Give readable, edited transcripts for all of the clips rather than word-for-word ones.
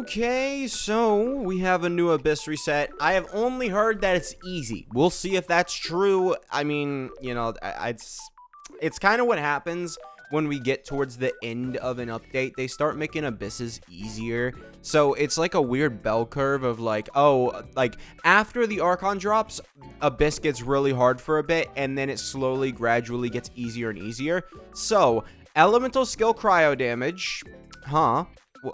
Okay, so we have a new Abyss reset. I have only heard that it's easy. We'll see if that's true. I mean, you know, it's kind of what happens when we get towards the end of an update. They start making abysses easier. So it's like a weird bell curve of like, oh, like after the Archon drops, Abyss gets really hard for a bit, and then it slowly, gradually gets easier and easier. So, elemental skill cryo damage, huh?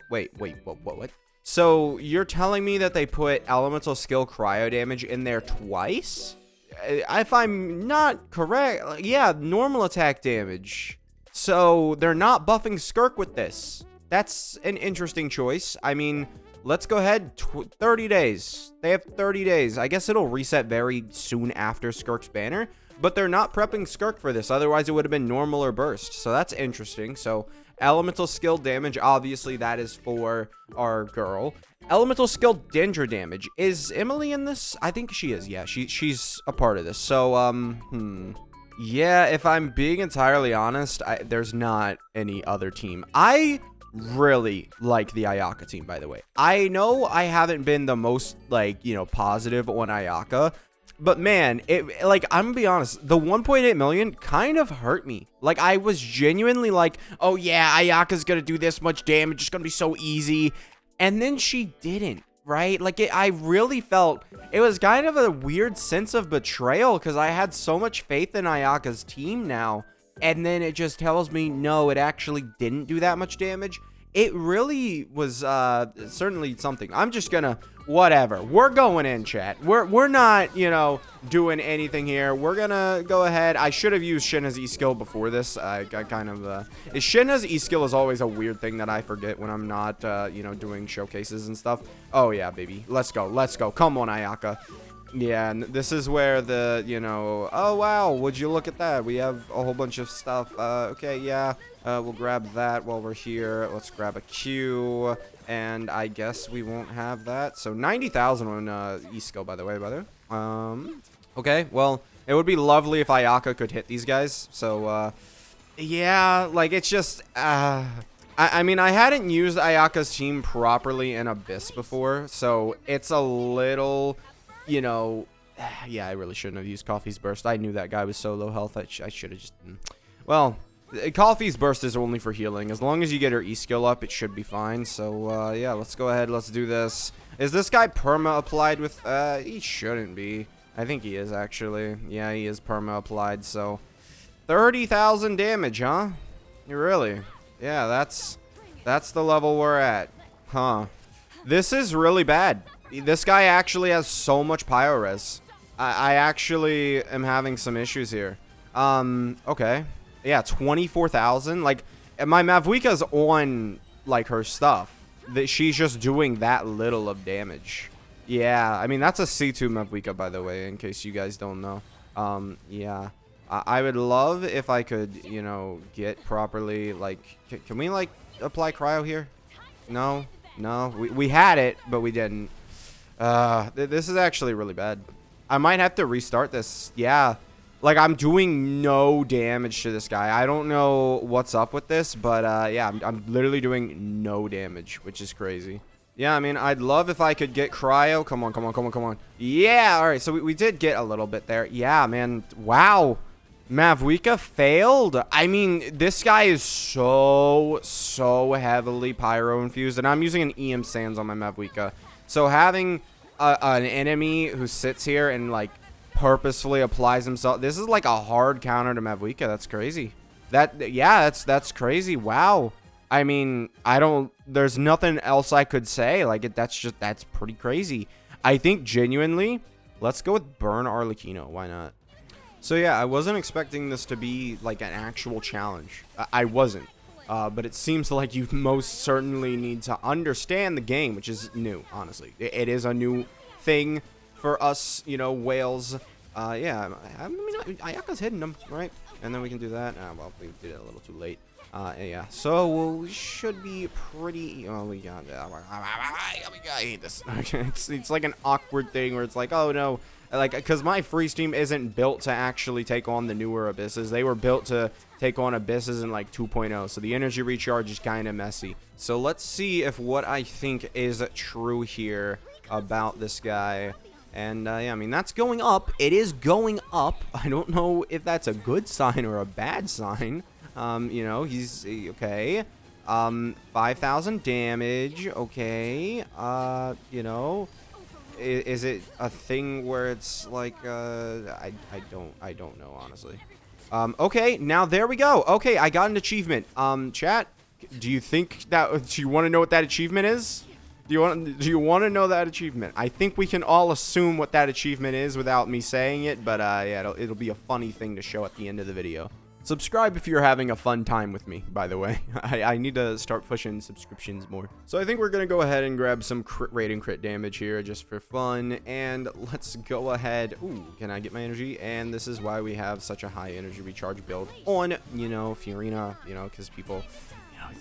Wait, what? So you're telling me that they put elemental skill cryo damage in there twice? If I'm not correct, yeah, normal attack damage. So they're not buffing Skirk with this. That's an interesting choice. I mean, let's go ahead. 30 days. They have 30 days. I guess it'll reset very soon after Skirk's banner. But they're not prepping Skirk for this. Otherwise, it would have been normal or burst. So that's interesting. So elemental skill damage, obviously that is for our girl. Elemental skill Dendra damage. Is Emily in this? I think she is. Yeah, she's a part of this. So, yeah, if I'm being entirely honest, there's not any other team. I really like the Ayaka team, by the way. I know I haven't been the most, like, you know, positive on Ayaka. But man, like, I'm gonna be honest, the 1.8 million kind of hurt me. Like, I was genuinely like, oh yeah, Ayaka's gonna do this much damage, it's gonna be so easy. And then she didn't, right? Like, I really felt, it was kind of a weird sense of betrayal, because I had so much faith in Ayaka's team now. And then it just tells me, no, it actually didn't do that much damage. It really was certainly something. I'm just gonna, whatever. We're going in, chat. We're not, you know, doing anything here. We're gonna go ahead. I should have used Shinna's E-skill before this. I kind of, Shinna's E-skill is always a weird thing that I forget when I'm not, you know, doing showcases and stuff. Oh, yeah, baby. Let's go. Let's go. Come on, Ayaka. Yeah, and this is where the, you know, oh, wow, would you look at that? We have a whole bunch of stuff. Okay, yeah, we'll grab that while we're here. Let's grab a Q, and I guess we won't have that. So 90,000 on E-skill, by the way. Okay, well, it would be lovely if Ayaka could hit these guys. So, yeah, like, it's just, I mean, I hadn't used Ayaka's team properly in Abyss before, so it's a little, you know, yeah, I really shouldn't have used Coffee's Burst. I knew that guy was so low health. I should have just, well, Coffee's Burst is only for healing. As long as you get her E-skill up, it should be fine. So, yeah, let's go ahead. Let's do this. Is this guy perma applied with, he shouldn't be. I think he is, actually. Yeah, he is perma applied, so 30,000 damage, huh? Really? Yeah, that's the level we're at. Huh. This is really bad. This guy actually has so much pyro res. I actually am having some issues here. Okay. Yeah, 24,000. Like, my Mavuika's on, like, her stuff. She's just doing that little of damage. Yeah, I mean, that's a C2 Mavuika, by the way, in case you guys don't know. Yeah. I would love if I could, you know, get properly, like, can we, like, apply cryo here? No? No? We had it, but we didn't. This is actually really bad. I might have to restart this. Yeah. Like, I'm doing no damage to this guy. I don't know what's up with this, but, yeah, I'm literally doing no damage, which is crazy. Yeah, I mean, I'd love if I could get cryo. Come on, come on, come on, come on. Yeah, all right, so we did get a little bit there. Yeah, man. Wow. Mavuika failed. I mean, this guy is so heavily pyro infused, and I'm using an EM Sands on my Mavuika. So having an enemy who sits here and, like, purposefully applies himself, this is like a hard counter to Mavuika. That's crazy. Yeah, that's crazy. Wow. I mean, there's nothing else I could say. Like, that's pretty crazy. I think genuinely, let's go with Burn Arlecchino. Why not? So yeah, I wasn't expecting this to be like an actual challenge. I wasn't. But it seems like you most certainly need to understand the game, which is new, honestly. It is a new thing for us, you know, whales. Yeah, I mean, Ayaka's hitting them, right? And then we can do that. Well, we did it a little too late. Yeah, so we should be pretty. Oh, we got. I hate this. Okay, it's like an awkward thing where it's like, oh no, like, because my freeze team isn't built to actually take on the newer abysses. They were built to take on abysses in like 2.0. So the energy recharge is kind of messy. So let's see if what I think is true here about this guy. And yeah, I mean, that's going up. It is going up. I don't know if that's a good sign or a bad sign. You know, he's okay. 5,000 damage. Okay. You know, is it a thing where it's like I don't know, honestly. Okay, now there we go. Okay, I got an achievement. Chat, do you think that, do you want to know what that achievement is? Do you want to know that achievement? I think we can all assume what that achievement is without me saying it, but yeah, it'll be a funny thing to show at the end of the video. Subscribe if you're having a fun time with me, by the way. I need to start pushing subscriptions more. So I think we're going to go ahead and grab some crit rate and crit damage here just for fun. And let's go ahead. Ooh, can I get my energy? And this is why we have such a high energy recharge build on, you know, Fiorina, you know, because people,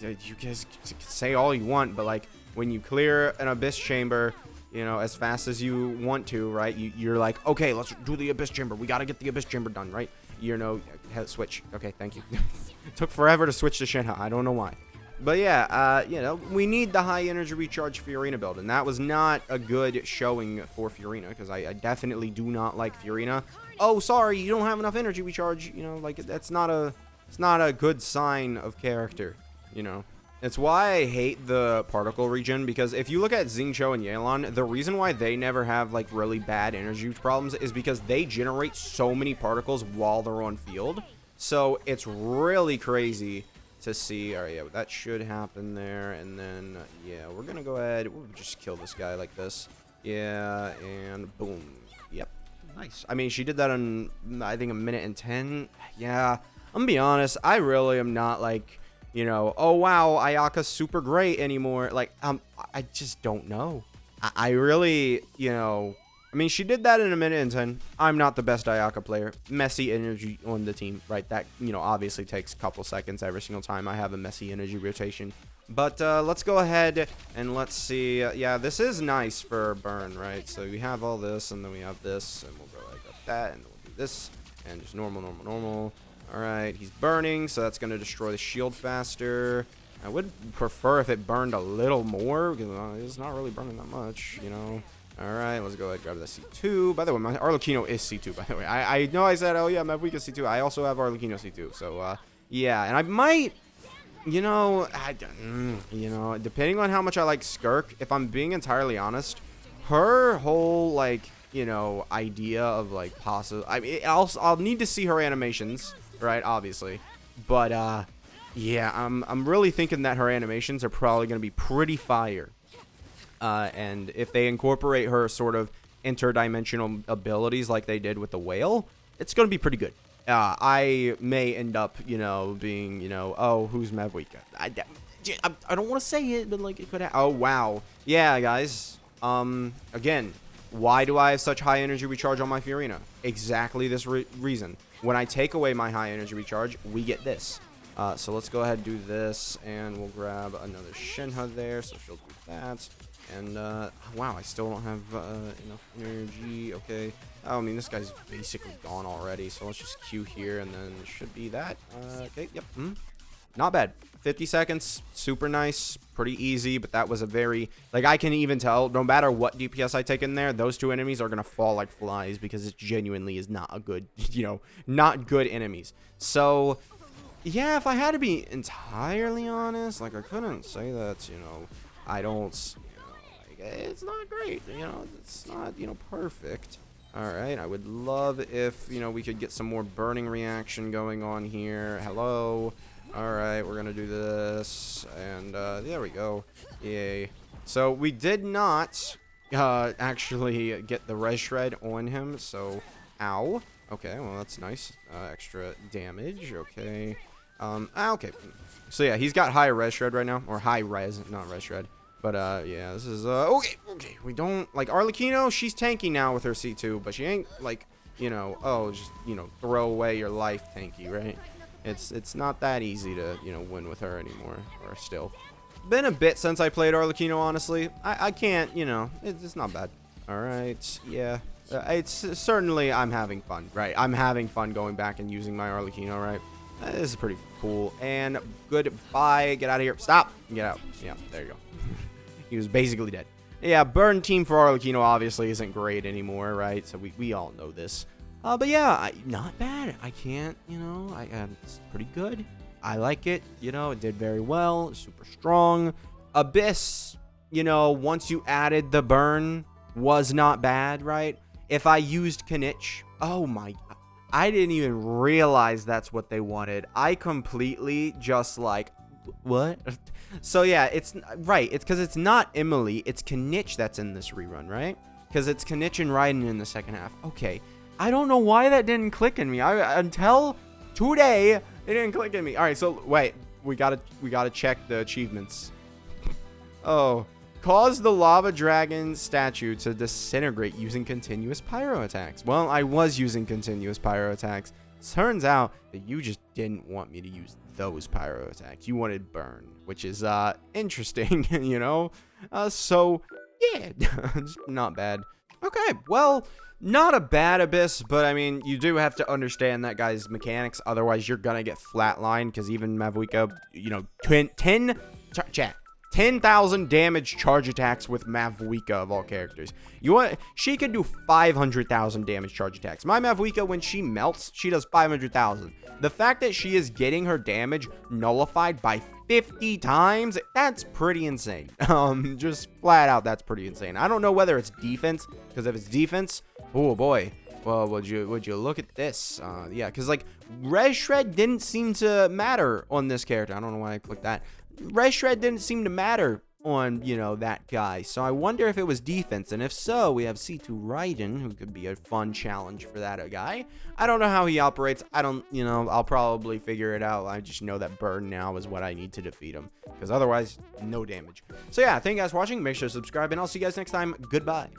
you know, you guys can say all you want, but like when you clear an Abyss Chamber, you know, as fast as you want to, right? You're like, okay, let's do the Abyss Chamber. We got to get the Abyss Chamber done, right? You know, switch. Okay, thank you. It took forever to switch to Shinha. I don't know why. But yeah, you know, we need the high energy recharge Fiorina build, and that was not a good showing for Fiorina, because I definitely do not like Fiorina. Oh, sorry, you don't have enough energy recharge. You know, like, it's not a good sign of character, you know. It's why I hate the particle region, because if you look at Xingqiu and Yelan, the reason why they never have like really bad energy problems is because they generate so many particles while they're on field. So it's really crazy to see. All right, yeah, that should happen there. And then, yeah, we're going to go ahead. We'll just kill this guy like this. Yeah, and boom. Yep, nice. I mean, she did that in, I think, 1:10. Yeah, I'm going to be honest. I really am not like, you know, oh wow, Ayaka's super great anymore. Like, I just don't know. I really, you know, I mean, she did that in 1:10. I'm not the best Ayaka player. Messy energy on the team, right? That, you know, obviously takes a couple seconds every single time I have a messy energy rotation. But let's go ahead and let's see. Yeah, this is nice for burn, right? So we have all this, and then we have this, and we'll go like that, and then we'll do this, and just normal. Alright, he's burning, so that's going to destroy the shield faster. I would prefer if it burned a little more, because it's not really burning that much, you know. Alright, let's go ahead and grab the C2. By the way, my Arlecchino is C2, by the way. I know I said, oh yeah, Mavuika C2. I also have Arlecchino C2, so, yeah. And I might, you know, you know, depending on how much I like Skirk, if I'm being entirely honest, her whole, like, you know, idea of, like, possible, I mean, I'll need to see her animations, right, obviously, but yeah, I'm really thinking that her animations are probably going to be pretty fire, and if they incorporate her sort of interdimensional abilities like they did with the whale, it's going to be pretty good. I may end up, you know, being, you know, oh, who's Mavuika? I don't want to say it, but like, it could oh wow, yeah, guys, again, why do I have such high energy recharge on my Fiorina? Exactly this reason. When I take away my high energy recharge, we get this. So let's go ahead and do this, and we'll grab another Shinha there, so she'll do that. And, wow, I still don't have enough energy. Okay. Oh, I mean, this guy's basically gone already, so let's just queue here, and then it should be that. Okay, yep. Not bad. 50 seconds, super nice, pretty easy, but that was a very, like, I can even tell, no matter what DPS I take in there, those two enemies are going to fall like flies, because it genuinely is not a good, you know, not good enemies. So, yeah, if I had to be entirely honest, like, I couldn't say that, you know, I don't, you know, like, it's not great, you know, it's not, you know, perfect. Alright, I would love if, you know, we could get some more burning reaction going on here. Hello. Alright, we're gonna do this, and there we go. Yay. So we did not actually get the res shred on him, so ow. Okay, well that's nice. Extra damage, okay. Okay. So yeah, he's got high res shred right now, or high res, not res shred. But yeah, this is okay. We don't like Arlecchino, she's tanky now with her C2, but she ain't like, you know, oh, just, you know, throw away your life tanky, right? It's not that easy to, you know, win with her anymore, or still. Been a bit since I played Arlecchino, honestly. I can't, you know, it's not bad. All right, yeah. It's certainly, I'm having fun, right? I'm having fun going back and using my Arlecchino, right? This is pretty cool. And goodbye. Get out of here. Stop. Get out. Yeah, there you go. He was basically dead. Yeah, burn team for Arlecchino obviously isn't great anymore, right? So we all know this. But yeah, not bad. I can't, it's pretty good. I like it. It did very well. Super strong. Abyss, once you added the burn, was not bad, right? If I used Kinich, oh my, I didn't even realize that's what they wanted. I completely just like, what? So yeah, it's right. It's because it's not Emily. It's Kinich that's in this rerun, right? Because it's Kinich and Raiden in the second half. Okay. I don't know why that didn't click in me. Until today, it didn't click in me. All right, so wait, we gotta check the achievements. Oh, cause the lava dragon statue to disintegrate using continuous pyro attacks. Well, I was using continuous pyro attacks. Turns out that you just didn't want me to use those pyro attacks. You wanted burn, which is interesting, So yeah, it's not bad. Okay, well. Not a bad Abyss, but I mean, you do have to understand that guy's mechanics. Otherwise, you're going to get flatlined because even Mavuika, 10,000 damage charge attacks with Mavuika of all characters. She could do 500,000 damage charge attacks. My Mavuika, when she melts, she does 500,000. The fact that she is getting her damage nullified by 50 times, that's pretty insane. Just flat out, that's pretty insane. I don't know whether it's defense, because if it's defense, oh boy. Well, would you look at this? Yeah, because like Res Shred didn't seem to matter on this character. I don't know why I clicked that. Res Shred didn't seem to matter on, that guy. So I wonder if it was defense. And if so, we have C2 Raiden, who could be a fun challenge for that guy. I don't know how he operates. I don't, I'll probably figure it out. I just know that burn now is what I need to defeat him. Because otherwise, no damage. So yeah, thank you guys for watching. Make sure to subscribe, and I'll see you guys next time. Goodbye.